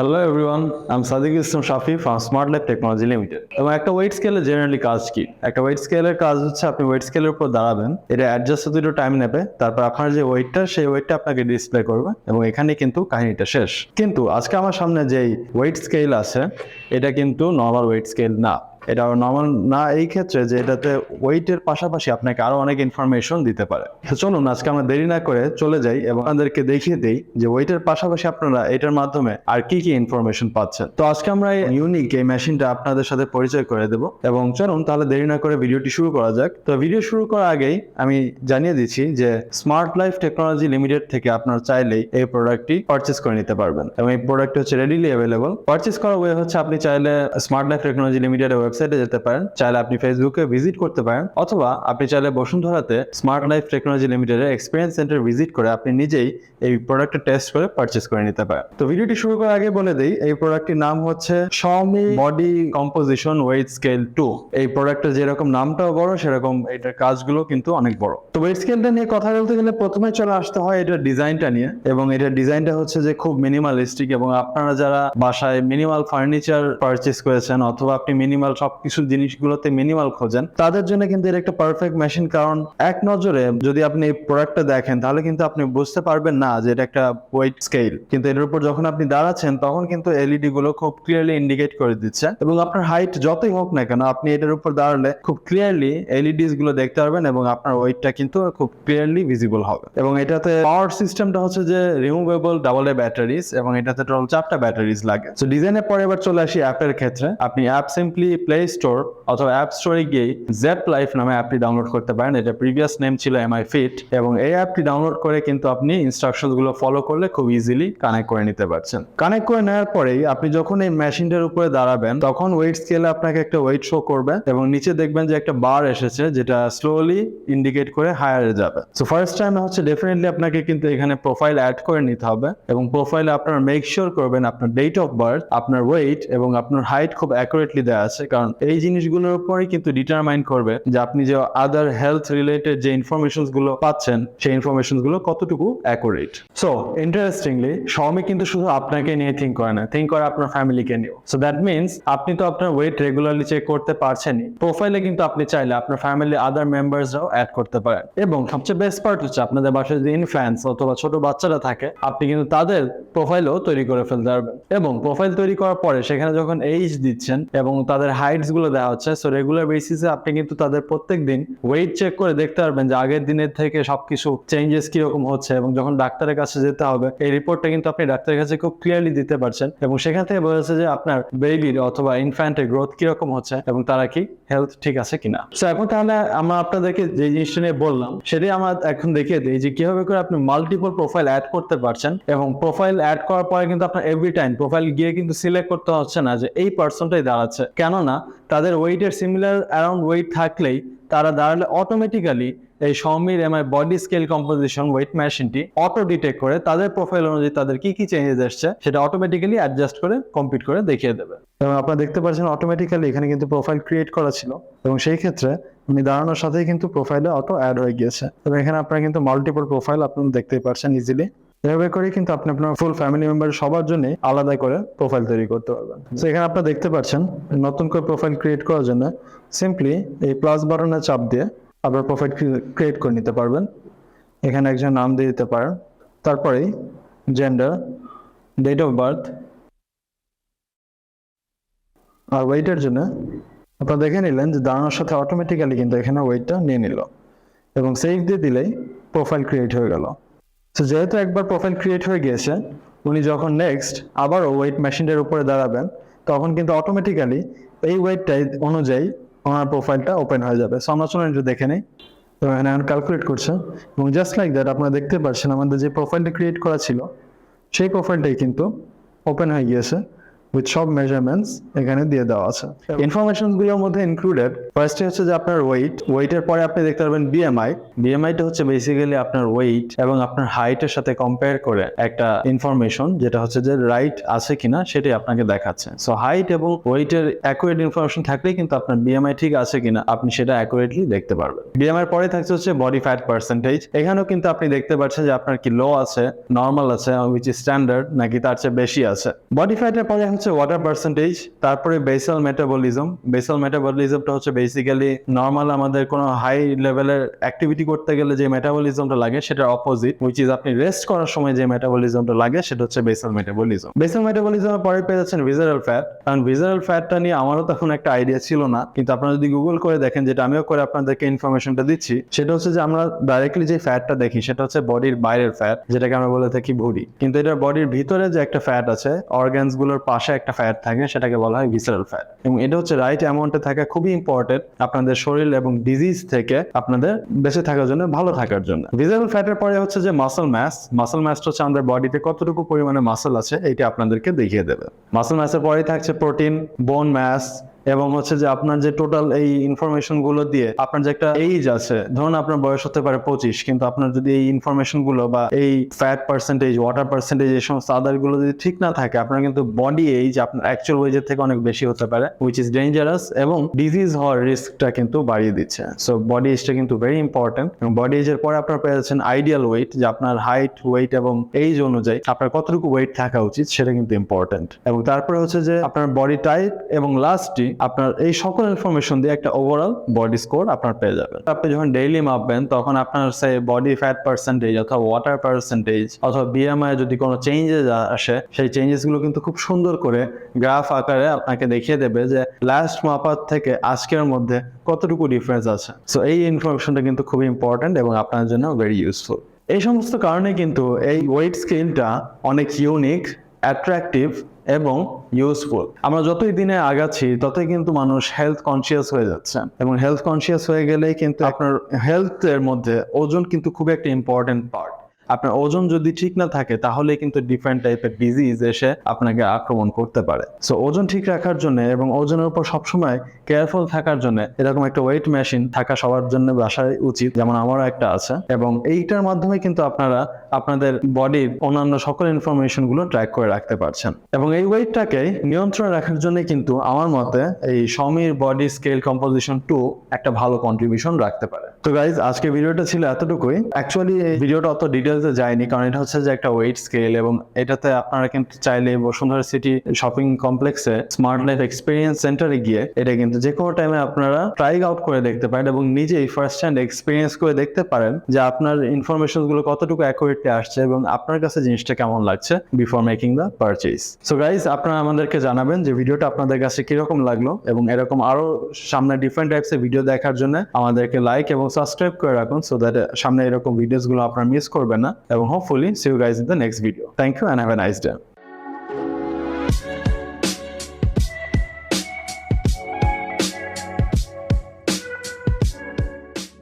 Hello everyone, I'm Sadiq Islam Shafi from SmartLife Technology Limited. এবং একটা wait স্কেলের generally কাজ কি? একটা ওয়েট স্কেলের কাজ হচ্ছে আপনি ওয়েট স্কেলের উপর দাঁড়াবেন, এটা অ্যাডজাস্ট হতে একটু টাইম নেবে, তারপর আপনার যে ওয়েটটা সেই ওয়েটটা আপনাকে ডিসপ্লে করবে এবং এখানে কিন্তু কাহিনীটা শেষ। কিন্তু আজকে আমার সামনে যেই ওয়েট স্কেল আছে এটা কিন্তু নরমাল ওয়েট স্কেল না। এটা নর্মাল না এই ক্ষেত্রে যে এটাতে ওয়েটের পাশাপাশি আপনাকে আরো অনেক ইনফরমেশন দিতে পারে। তো চলুন আজকে আমরা দেরি না করে চলে যাই এবং আপনাদেরকে দেখিয়ে দিই যে ওয়েটের পাশাপাশি আপনারা এটার মাধ্যমে আর কি কি ইনফরমেশন পাচ্ছেন। তো আজকে আমরা এই ইউনিক এই মেশিনটা আপনাদের সাথে পরিচয় করে দেব এবং চলুন তাহলে দেরি না করে ভিডিওটি শুরু করা যাক। তো ভিডিও শুরু করার আগেই আমি জানিয়ে দিচ্ছি যে স্মার্ট লাইফ টেকনোলজি লিমিটেড থেকে আপনারা চাইলেই এই প্রোডাক্টটি পারচেজ করে নিতে পারবেন এবং এই প্রোডাক্টটি হচ্ছে রেডিলি অ্যাভেলেবল। পারচেজ করার ওয়ে হচ্ছে আপনি চাইলে স্মার্ট লাইফ টেকনোলজি লিমিটেডের ওয়েবসাইটে যেতে পারেন, চাইলে আপনি ফেসবুকে ভিজিট করতে পারেন, অথবা আপনি চাইলে বসুন্ধরাতে স্মার্ট লাইফ টেকনোলজি লিমিটেডের এক্সপিরিয়েন্স সেন্টার ভিজিট করে আপনি নিজেই এই প্রোডাক্টটা টেস্ট করে পারচেজ করে নিতে পারেন। তো ভিডিওটি শুরু করার আগে বলে দেই এই প্রোডাক্টটির নাম হচ্ছে Xiaomi body composition weight scale 2। এই প্রোডাক্টের যেরকম নামটাও বড় সেরকম এটার কাজগুলো কিন্তু অনেক বড়। তো ওয়েট স্কেলটা নিয়ে কথা বলতে গেলে প্রথমে চলে আসতে হয় এটার ডিজাইনটা নিয়ে, এবং এটার ডিজাইনটা হচ্ছে যে খুব মিনিমালিস্টিক, এবং আপনারা যারা বাসায় মিনিমাল ফার্নিচার পারচেজ করেছেন অথবা আপনি মিনিমাল সবকিছু জিনিসগুলোতে মিনিমাল খোঁজেন তাদের জন্য কিন্তু এটা একটা পারফেক্ট মেশিন। কারণ এক নজরে যদি আপনি এই প্রোডাক্টটা দেখেন তাহলে কিন্তু আপনি বুঝতে পারবেন না যে এটা একটা ওয়েট স্কেল, কিন্তু এর উপর যখন আপনি দাঁড়াচ্ছেন তখন কিন্তু এলইডি গুলো খুব ক্লিয়ারলি ইন্ডিকেট করে দিচ্ছে, এবং আপনার হাইট যতই হোক না কেন আপনি এটার উপর দাঁড়ালে খুব ক্লিয়ারলি এলইডিস গুলো দেখতে পারবেন এবং আপনার ওয়েটটা কিন্তু খুব ক্লিয়ারলি ভিজিবল হবে। এবং এটাতে পাওয়ার সিস্টেমটা হচ্ছে যে রিমুভেবল ডাবল এ ব্যাটারিজ, এবং এটাতে টোটাল 4টা ব্যাটারিজ লাগে। তো ডিজাইনের পরে এবার চলে আসি অ্যাপের ক্ষেত্রে। আপনি অ্যাপ সিম্পলি প্লে স্টোর অথবা অ্যাপ স্টোরে গিয়ে ZLife নামে অ্যাপটি ডাউনলোড করতে পারেন। এটা প্রিভিয়াস নেম ছিল MI Fit, এবং এই অ্যাপটি ডাউনলোড করে কিন্তু আপনি ইনস্ট্রাকশন গুলো ফলো করলে খুব ইজিলি কানেক্ট করে নিতে পারছেন। কানেক্ট করে নেওয়ার পরেই আপনি যখন এই মেশিনটার উপরে দাঁড়াবেন তখন ওয়েট স্কেলে আপনাকে একটা ওয়েট শো করবে, এবং নিচে দেখবেন যে একটা বার এসেছে যেটা স্লোলি ইন্ডিকেট করে হায়ারে যাবে। সো ফার্স্ট টাইম হচ্ছে ডেফিনেটলি আপনাকে কিন্তু এখানে প্রোফাইল অ্যাড করে নিতে হবে, এবং প্রোফাইলে আপনারা মেক শিওর করবেন আপনার ডেট অফ বার্থ, আপনার ওয়েট এবং আপনার হাইট খুব অ্যাকুরেটলি দেওয়া আছে, কারণ এই জিনিসগুলোর উপরেই কিন্তু ডিটারমাইন করবে যে আপনি যে আদার হেলথ রিলেটেড যে ইনফরমেশন গুলো পাচ্ছেন সেই ইনফরমেশন গুলো কতটুকু অ্যাকুরেট। সো ইন্টারেস্টিংলি Xiaomi কিন্তু শুধু আপনাকে নিয়ে থিঙ্ক করে না, থিঙ্ক করে আপনার ফ্যামিলিকে নিয়েও। সো দ্যাট মিনস আপনি তো আপনার ওয়েট রেগুলারলি চেক করতে পারছেনই, প্রোফাইলে কিন্তু আপনি চাইলে আপনার ফ্যামিলি আদার মেম্বারসরাও অ্যাড করতে পারেন। এবং সবচেয়ে বেস্ট পার্ট হচ্ছে আপনাদের বাসায় যে ইনফ্যান্টস অথবা ছোট বাচ্চারা থাকে আপনি কিন্তু তাদের প্রোফাইলও তৈরি করে ফেলতে পারবেন, এবং প্রোফাইল তৈরি করার পরে সেখানে যখন এইজ দিচ্ছেন এবং তাদের হাইটস গুলো দেওয়া হচ্ছে, সো রেগুলার বেসিসে আপনি কিন্তু তাদের প্রত্যেক দিন ওয়েট চেক করে দেখতে পারবেন যে আগের দিনের থেকে সবকিছু চেঞ্জেস কিরকম হচ্ছে, এবং যখন ডাক্তারের কাছে যেতে হবে এই রিপোর্টটা কিন্তু আপনি ডাক্তারের কাছে খুব ক্লিয়ারলি দিতে পারছেন, এবং সেখান থেকে বোঝা যাচ্ছে যে আপনার বেবির অথবা ইনফ্যান্টের গ্রোথ কিরকম হচ্ছে এবং তারা কি হেলথ ঠিক আছে কিনা। সো এখন তাহলে আমরা আপনাদেরকে যে জিনিসটা নিয়ে বললাম সেটাই আমরা এখন দেখিয়ে দিই যে কিভাবে করে আপনি মাল্টিপল প্রোফাইল অ্যাড করতে পারছেন, এবং প্রোফাইল অ্যাড করার পরে কিন্তু আপনার এভরি টাইম প্রোফাইল গিয়ে কিন্তু সিলেক্ট করতে হচ্ছে না যে এই পার্সনটাই দাঁড়াচ্ছে, কেননা তাদের ওয়েটের সিমিলার অ্যারাউন্ড ওয়েট থাকলেই তারা দাঁড়ালে অটোমেটিক্যালি এই Xiaomi MI body scale composition weight মেশিনটি অটো ডিটেক্ট করে তাদের প্রোফাইল অনুযায়ী তাদের কি কি চেঞ্জেস আসছে সেটা অটোমেটিক্যালি অ্যাডজাস্ট করে কমপ্লিট করে দেখিয়ে দেবে। এবং আপনারা দেখতে পাচ্ছেন অটোমেটিক্যালি এখানে কিন্তু প্রোফাইল ক্রিয়েট করা ছিল, এবং সেই ক্ষেত্রে উনি দাঁড়ানোর সাথেই কিন্তু প্রোফাইলে অটো অ্যাড হয়ে গিয়েছে, এবং এখানে আপনারা কিন্তু মাল্টিপল প্রোফাইল আপনারা দেখতেই পাচ্ছেন ইজিলি। এভাবে করে কিন্তু আপনি আপনার ফুল ফ্যামিলি মেম্বার সবার জন্য আলাদা করে প্রোফাইল তৈরি করতে পারবেন। তো এখানে আপনারা দেখতে পাচ্ছেন নতুন করে প্রোফাইল ক্রিয়েট করার জন্য সিম্পলি এই প্লাস বাটনে চাপ দিয়ে আপনার প্রোফাইল ক্রিয়েট করে নিতে পারবেন। এখানে একজন নাম দিয়ে দিতে পারেন, তারপরেই জেন্ডার, ডেট অফ বার্থ আর ওয়েটের জন্য আপনারা দেখে নিলেন যে দাঁড়ানোর সাথে অটোমেটিক্যালি কিন্তু এখানে ওয়েটটা নিয়ে নিল, এবং সেভ দিয়ে দিলেই প্রোফাইল ক্রিয়েট হয়ে গেল। তো যেহেতু একবার প্রোফাইল ক্রিয়েট হয়ে গিয়েছে, উনি যখন নেক্সট আবারও ওয়েট মেশিনের উপরে দাঁড়াবেন তখন কিন্তু অটোমেটিক্যালি এই ওয়েটটাই অনুযায়ী ওনার প্রোফাইলটা ওপেন হয়ে যাবে। সো আমরা চলুন একটু দেখে নিই। তো এখানে ক্যালকুলেট করছে, এবং জাস্ট লাইক দ্যাট আপনারা দেখতে পাচ্ছেন আমাদের যে প্রোফাইলটা ক্রিয়েট করা ছিল সেই প্রোফাইলটাই কিন্তু ওপেন হয়ে গিয়েছে, উইথ সব মেজারমেন্টস এখানে দিয়ে দেওয়া আছে। ইনফরমেশন গুলোর মধ্যে ইনক্লুডেড ফার্স্টে হচ্ছে যে আপনার ওয়েটের পরে আপনি দেখতে পারবেন বিএমআইটা হচ্ছে বেসিক্যালি আপনার ওয়েট এবং আপনার হাইটের সাথে কম্পেয়ার করে একটা ইনফরমেশন, যেটা হচ্ছে যে রাইট আছে কিনা সেটাই আপনাকে দেখাচ্ছে। সো হাইট এবং ওয়েটের অ্যাকুরেট ইনফরমেশন থাকলেই কিন্তু আপনার বিএমআই ঠিক আছে কিনা আপনি সেটা অ্যাকুরেটলি দেখতে পারবেন। বিএমআই পরে থাকছে হচ্ছে বডি ফ্যাট পার্সেন্টেজ। এখানেও কিন্তু আপনি দেখতে পাচ্ছেন যে আপনার কি লো আছে, নর্মাল আছে, উইচ ইজ স্ট্যান্ডার্ড, নাকি তার চেয়ে বেশি আছে। বডি ফ্যাটের পরে হচ্ছে ওয়াটার পার্সেন্টেজ, তারপরে বেসাল মেটাবলিজমটা হচ্ছে বেসিক্যালি নর্মাল আমাদের কোনো হাই লেভেলের অ্যাক্টিভিটি করতে গেলে যে মেটাবলিজমটা লাগে সেটার অপোজিট, উইচ ইজ আপনি রেস্ট করার সময় যে মেটাবলিজমটা লাগে সেটা হচ্ছে বেসাল মেটাবলিজমের পরে পেয়ে যাচ্ছেন ভিজারাল ফ্যাট। কারণ ভিজারাল ফ্যাটটা নিয়ে আমারও তখন একটা আইডিয়া ছিল না, কিন্তু আপনারা যদি গুগল করে দেখেন, যেটা আমিও করে আপনাদেরকে ইনফরমেশনটা দিচ্ছি, সেটা হচ্ছে যে আমরা ডাইরেক্টলি যে ফ্যাটটা দেখি সেটা হচ্ছে বডির বাইরের ফ্যাট, যেটাকে আমরা বলে থাকি বডি। কিন্তু এটা বডির ভিতরে যে একটা ফ্যাট আছে, অর্গানস গুলোর পাশে একটা ফ্যাট থাকে, সেটাকে বলা হয় ভিসারাল ফ্যাট। এবং এটা হচ্ছে রাইট অ্যামাউন্টে থাকা খুবই ইম্পর্টেন্ট আপনাদের শরীর এবং ডিজিজ থেকে আপনাদের বেঁচে থাকার জন্য, ভালো থাকার জন্য। ভিসারাল ফ্যাটের পরে হচ্ছে যে মাসল মাসটা হচ্ছে আমাদের বডিতে কতটুকু পরিমাণে মাসল আছে এটা আপনাদেরকে দেখিয়ে দেবে। মাসল ম্যাসের পরে থাকছে প্রোটিন, বোন ম্যাস, এবং হচ্ছে যে আপনার যে টোটাল এই ইনফরমেশন গুলো দিয়ে আপনার যে একটা এইজ আছে, ধরুন আপনার বয়স হতে পারে 25, কিন্তু আপনার যদি এই ইনফরমেশন গুলো বা এই ফ্যাট পার্সেন্টেজ, ওয়াটার পার্সেন্টেজ, এই সমস্ত আদার গুলো যদি ঠিক না থাকে, আপনার কিন্তু বডি এইজ আপনার অ্যাকচুয়াল ওয়েজের থেকে অনেক বেশি হতে পারে, উইচ ইজ ডেঞ্জারাস, এবং ডিজিজ হওয়ার রিস্কটা কিন্তু বাড়িয়ে দিচ্ছে। সো বডি এজটা কিন্তু ভেরি ইম্পর্টেন্ট। এবং বডি এজের পরে আপনার পেয়ে যাচ্ছেন আইডিয়াল ওয়েট, যে আপনার হাইট, ওয়েট এবং এইজ অনুযায়ী আপনার কতটুকু ওয়েট থাকা উচিত সেটা কিন্তু ইম্পর্টেন্ট। এবং তারপরে হচ্ছে যে আপনার বডি টাইপ, এবং লাস্টলি আপনার এই সকল ইনফরমেশন দিয়ে একটা ওভারঅল বডি স্কোর আপনার পেয়ে যাবেন। আপনি যখন ডেইলি মাপবেন তখন আপনার সে বডি ফ্যাট পার্সেন্টেজ অথবা ওয়াটার পার্সেন্টেজ অথবা বিএমআই যদি কোনো চেঞ্জেস আসে, সেই চেঞ্জেস গুলো কিন্তু খুব সুন্দর করে গ্রাফ আকারে আপনাকে দেখিয়ে দেবে যে লাস্ট মাপার থেকে আজকের মধ্যে কতটুকু ডিফারেন্স আছে। সো এই ইনফরমেশনটা কিন্তু খুবই ইম্পর্টেন্ট এবং আপনার জন্য ভেরি ইউজফুল। এই সমস্ত কারণে কিন্তু এই ওয়েট স্কেলটা অনেক ইউনিক, অ্যাট্রাকটিভ এবং ইউজফুল। আমরা যতই দিনে আগাচ্ছি ততই কিন্তু মানুষ হেলথ কনসিয়াস হয়ে যাচ্ছে, এবং হেলথ কনসিয়াস হয়ে গেলেই কিন্তু আপনার হেলথের মধ্যে ওজন কিন্তু খুব একটা ইম্পর্টেন্ট পার্ট। আপনার ওজন যদি ঠিক না থাকে তাহলে কিন্তু ডিফারেন্ট টাইপের ডিজিজ এসে আপনাকে আক্রমণ করতে পারে। সো ওজন ঠিক রাখার জন্য এবং ওজনের উপর সবসময় কেয়ারফুল থাকার জন্য এরকম একটা ওয়েট মেশিন থাকা সবার জন্য বাসায় উচিত, যেমন আমারও একটা আছে। এবং এইটার মাধ্যমে কিন্তু আপনারা আপনাদের বডির অন্যান্য সকল ইনফরমেশন গুলো ট্র্যাক করে রাখতে পারছেন। এবং এই ওয়েটটাকে নিয়ন্ত্রণে রাখার জন্য কিন্তু আমার মতে এই Xiaomi বডি স্কেল কম্পোজিশন 2 একটা ভালো কন্ট্রিবিউশন রাখতে পারে। তো গাইজ, আজকে ভিডিওটা ছিল এতটুকুই। অ্যাকচুয়ালি এই ভিডিওটা অত ডিটেলসে যায়নি, কারণ এটা হচ্ছে যে একটা ওয়েট স্কেল, এবং এটাতে আপনারা কিন্তু চাইলে বসুন্ধরা সিটি শপিং কমপ্লেক্সে স্মার্ট লাইফ এক্সপিরিয়েন্স সেন্টারে গিয়ে এটা কিন্তু যে কোনো টাইমে আপনারা ট্রাই আউট করে দেখতে পারেন এবং নিজেই ফার্স্ট হ্যান্ড এক্সপিরিয়েন্স করে দেখতে পারেন যে আপনার ইনফরমেশন গুলো কতটুকু অ্যাকুরেটলি আসছে এবং আপনার কাছে জিনিসটা কেমন লাগছে before making the purchase. So guys, আপনারা আমাদেরকে জানাবেন যে ভিডিওটা আপনাদের কাছে কিরকম লাগলো, এবং এরকম আরো সামনে ডিফারেন্ট টাইপস এর ভিডিও দেখার জন্য আমাদেরকে লাইক এবং সাবস্ক্রাইব করে রাখুন, সো দ্যাট সামনে এরকম ভিডিওস গুলো আপনারা মিস করবেন না। এবং hopefully see you guys in the next video. Thank you and have a nice day.